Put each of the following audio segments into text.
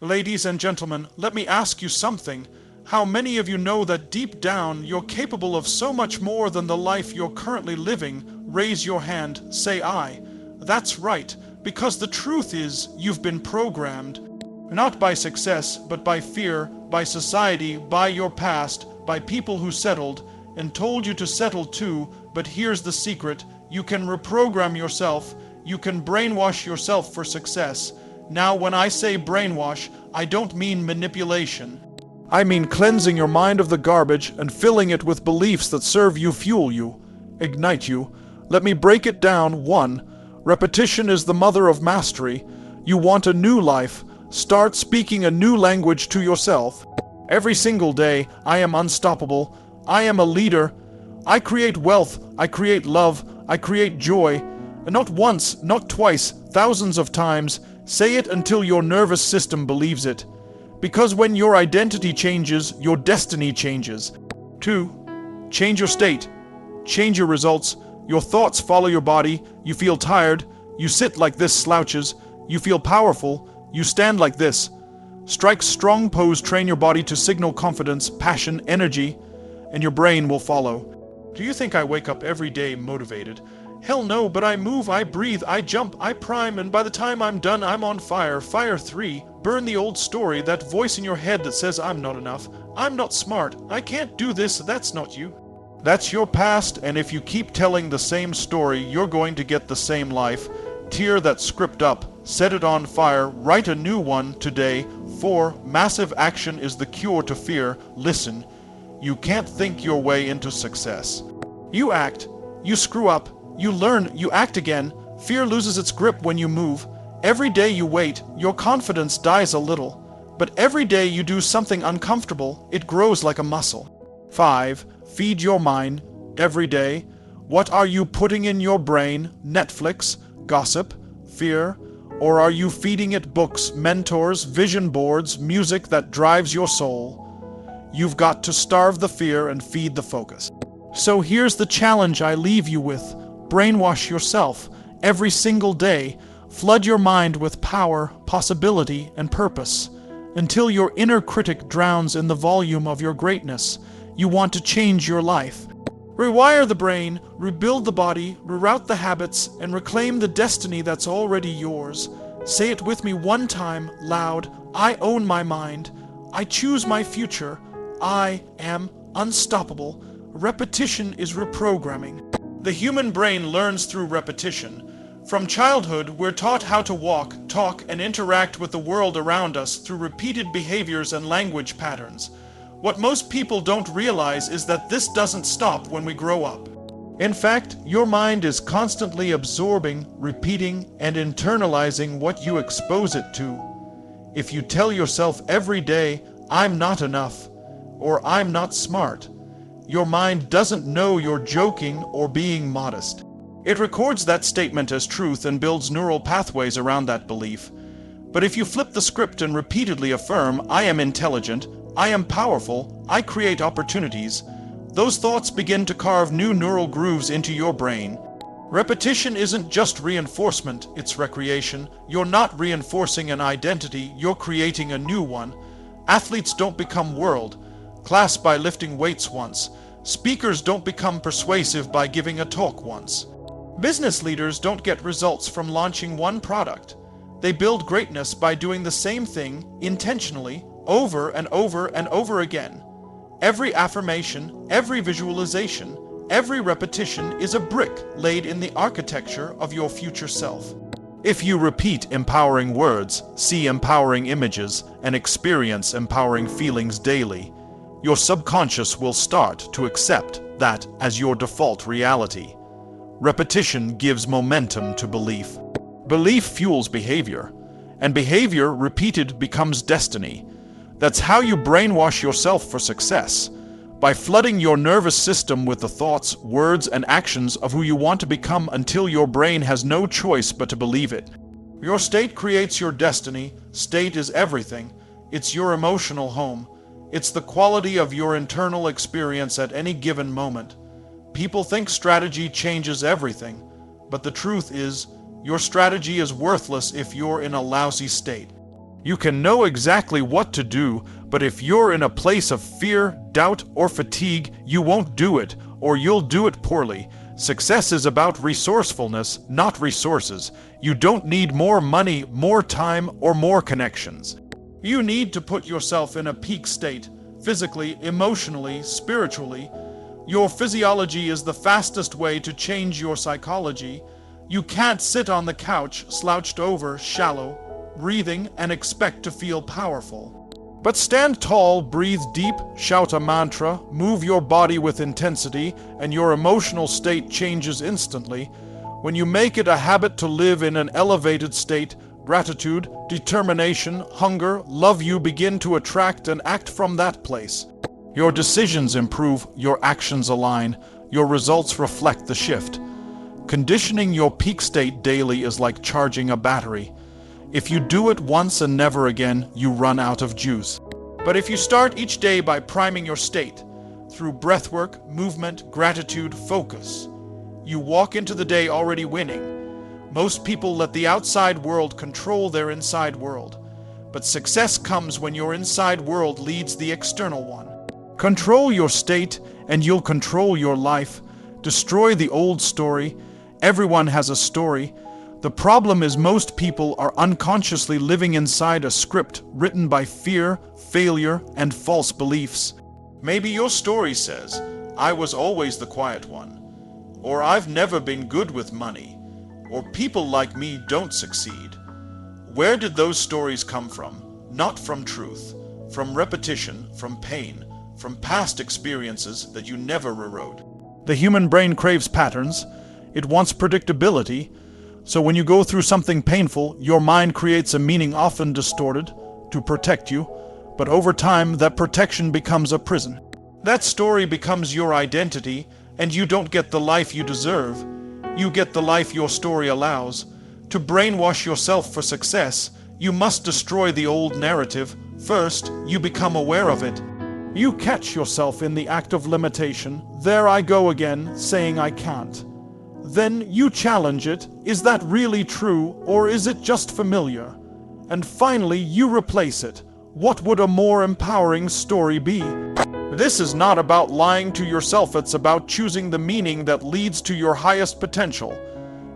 Ladies and gentlemen, let me ask you something. How many of you know that deep down you're capable of so much more than the life you're currently living? Raise your hand, say I. That's right, because the truth is you've been programmed. Not by success, but by fear, by society, by your past, by people who settled and told you to settle too. But here's the secret: you can reprogram yourself. You can brainwash yourself for success. Now, when I say brainwash, I don't mean manipulation. I mean cleansing your mind of the garbage and filling it with beliefs that serve you, fuel you, ignite you. Let me break it down. 1. Repetition is the mother of mastery. You want a new life. Start speaking a new language to yourself. Every single day, I am unstoppable. I am a leader. I create wealth. I create love. I create joy. And not once, not twice, thousands of times. Say it until your nervous system believes it. Because when your identity changes, your destiny changes. 2. Change your state. Change your results. Your thoughts follow your body. You feel tired. You sit like this, slouches. You feel powerful. You stand like this. Strike strong pose, train your body to signal confidence, passion, energy, and your brain will follow. Do you think I wake up every day motivated? Hell no, but I move, I breathe, I jump, I prime, and by the time I'm done, I'm on fire. Fire 3. Burn the old story, that voice in your head that says I'm not enough, I'm not smart, I can't do this, that's not you. That's your past, and if you keep telling the same story, you're going to get the same life. Tear that script up, set it on fire, write a new one today. 4. Massive action is the cure to fear. Listen, you can't think your way into success. You act, you screw up, you learn, you act again. Fear loses its grip when you move. Every day you wait, your confidence dies a little. But every day you do something uncomfortable, it grows like a muscle. 5. Feed your mind every day. What are you putting in your brain? Netflix, gossip, fear? Or are you feeding it books, mentors, vision boards, music that drives your soul? You've got to starve the fear and feed the focus. So here's the challenge I leave you with. Brainwash yourself every single day. Flood your mind with power, possibility, and purpose until your inner critic drowns in the volume of your greatness. You want to change your life. Rewire the brain, rebuild the body, reroute the habits, and reclaim the destiny that's already yours. Say it with me one time, loud. I own my mind. I choose my future. I am unstoppable. Repetition is reprogramming. The human brain learns through repetition. From childhood, we're taught how to walk, talk, and interact with the world around us through repeated behaviors and language patterns. What most people don't realize is that this doesn't stop when we grow up. In fact, your mind is constantly absorbing, repeating, and internalizing what you expose it to. If you tell yourself every day, I'm not enough, or I'm not smart, your mind doesn't know you're joking or being modest. It records that statement as truth and builds neural pathways around that belief. But if you flip the script and repeatedly affirm, I am intelligent, I am powerful, I create opportunities, those thoughts begin to carve new neural grooves into your brain. Repetition isn't just reinforcement, it's recreation. You're not reinforcing an identity, you're creating a new one. Athletes don't become world class by lifting weights once. Speakers don't become persuasive by giving a talk once. Business leaders don't get results from launching one product. They build greatness by doing the same thing intentionally over and over and over again. Every affirmation, every visualization, every repetition is a brick laid in the architecture of your future self. If you repeat empowering words, see empowering images, and experience empowering feelings daily, your subconscious will start to accept that as your default reality. Repetition gives momentum to belief. Belief fuels behavior, and behavior repeated becomes destiny. That's how you brainwash yourself for success, by flooding your nervous system with the thoughts, words, and actions of who you want to become until your brain has no choice but to believe it. Your state creates your destiny. State is everything. It's your emotional home. It's the quality of your internal experience at any given moment. People think strategy changes everything, but the truth is, your strategy is worthless if you're in a lousy state. You can know exactly what to do, but if you're in a place of fear, doubt, or fatigue, you won't do it, or you'll do it poorly. Success is about resourcefulness, not resources. You don't need more money, more time, or more connections. You need to put yourself in a peak state, physically, emotionally, spiritually. Your physiology is the fastest way to change your psychology. You can't sit on the couch, slouched over, shallow, breathing, and expect to feel powerful. But stand tall, breathe deep, shout a mantra, move your body with intensity, and your emotional state changes instantly. When you make it a habit to live in an elevated state, gratitude, determination, hunger, love, you begin to attract and act from that place. Your decisions improve, your actions align, your results reflect the shift. Conditioning your peak state daily is like charging a battery. If you do it once and never again, you run out of juice. But if you start each day by priming your state, through breathwork, movement, gratitude, focus, you walk into the day already winning. Most people let the outside world control their inside world. But success comes when your inside world leads the external one. Control your state, and you'll control your life. Destroy the old story. Everyone has a story. The problem is most people are unconsciously living inside a script written by fear, failure, and false beliefs. Maybe your story says, "I was always the quiet one," or "I've never been good with money," or "people like me don't succeed." Where did those stories come from? Not from truth, from repetition, from pain, from past experiences that you never rewrote. The human brain craves patterns. It wants predictability. So when you go through something painful, your mind creates a meaning often distorted to protect you, but over time that protection becomes a prison. That story becomes your identity, and you don't get the life you deserve. You get the life your story allows. To brainwash yourself for success, you must destroy the old narrative. First, you become aware of it. You catch yourself in the act of limitation. There I go again, saying I can't. Then you challenge it. Is that really true, or is it just familiar? And finally, you replace it. What would a more empowering story be? This is not about lying to yourself. It's about choosing the meaning that leads to your highest potential.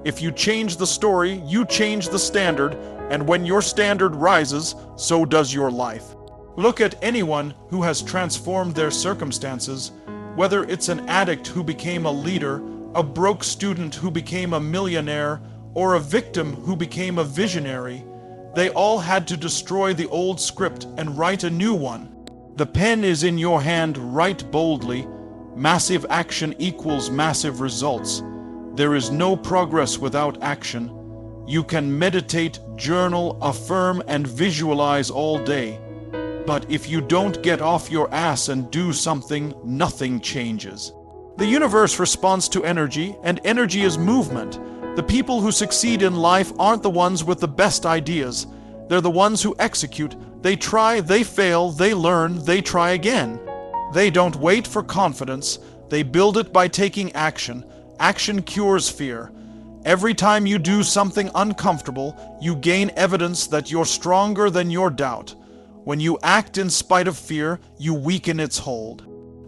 If you change the story, you change the standard, and when your standard rises, so does your life. Look at anyone who has transformed their circumstances, whether it's an addict who became a leader, a broke student who became a millionaire, or a victim who became a visionary. They all had to destroy the old script and write a new one. The pen is in your hand, write boldly. Massive action equals massive results. There is no progress without action. You can meditate, journal, affirm, and visualize all day. But if you don't get off your ass and do something, nothing changes. The universe responds to energy, and energy is movement. The people who succeed in life aren't the ones with the best ideas. They're the ones who execute. They try, they fail, they learn, they try again. They don't wait for confidence. They build it by taking action. Action cures fear. Every time you do something uncomfortable, you gain evidence that you're stronger than your doubt. When you act in spite of fear, you weaken its hold.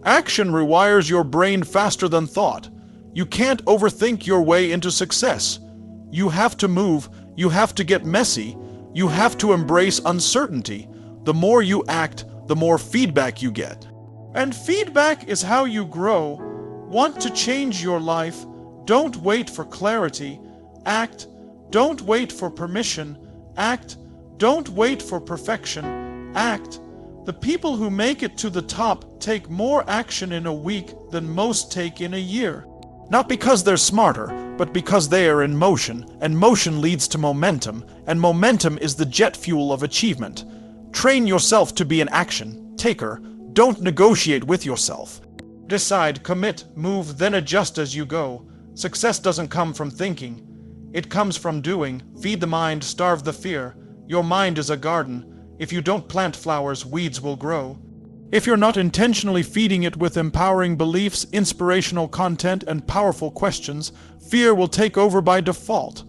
Action rewires your brain faster than thought. You can't overthink your way into success. You have to move. You have to get messy. You have to embrace uncertainty. The more you act, the more feedback you get. And feedback is how you grow. Want to change your life? Don't wait for clarity. Act. Don't wait for permission. Act. Don't wait for perfection. Act. The people who make it to the top take more action in a week than most take in a year. Not because they're smarter, but because they are in motion, and motion leads to momentum, and momentum is the jet fuel of achievement. Train yourself to be an action taker. Don't negotiate with yourself. Decide, commit, move, then adjust as you go. Success doesn't come from thinking. It comes from doing. Feed the mind, starve the fear. Your mind is a garden. If you don't plant flowers, weeds will grow. If you're not intentionally feeding it with empowering beliefs, inspirational content, and powerful questions, fear will take over by default.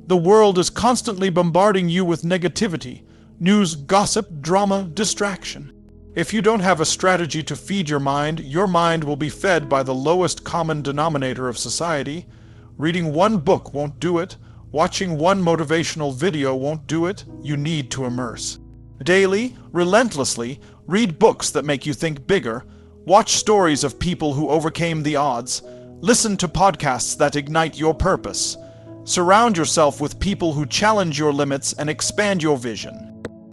The world is constantly bombarding you with negativity. News, gossip, drama, distraction. If you don't have a strategy to feed your mind will be fed by the lowest common denominator of society. Reading one book won't do it. Watching one motivational video won't do it. You need to immerse. Daily, relentlessly, read books that make you think bigger. Watch stories of people who overcame the odds. Listen to podcasts that ignite your purpose. Surround yourself with people who challenge your limits and expand your vision.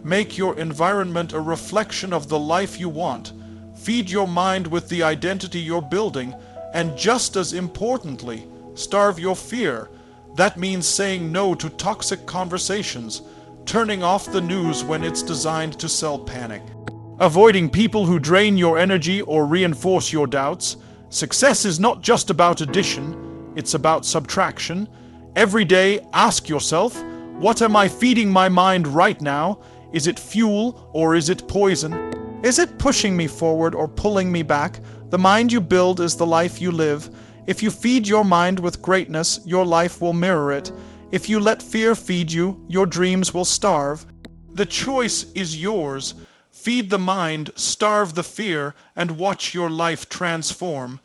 Make your environment a reflection of the life you want. Feed your mind with the identity you're building, and just as importantly, starve your fear. That means saying no to toxic conversations, turning off the news when it's designed to sell panic, avoiding people who drain your energy or reinforce your doubts. Success is not just about addition, it's about subtraction. Every day, ask yourself, what am I feeding my mind right now? Is it fuel or is it poison? Is it pushing me forward or pulling me back? The mind you build is the life you live. If you feed your mind with greatness, your life will mirror it. If you let fear feed you, your dreams will starve. The choice is yours. Feed the mind, starve the fear, and watch your life transform.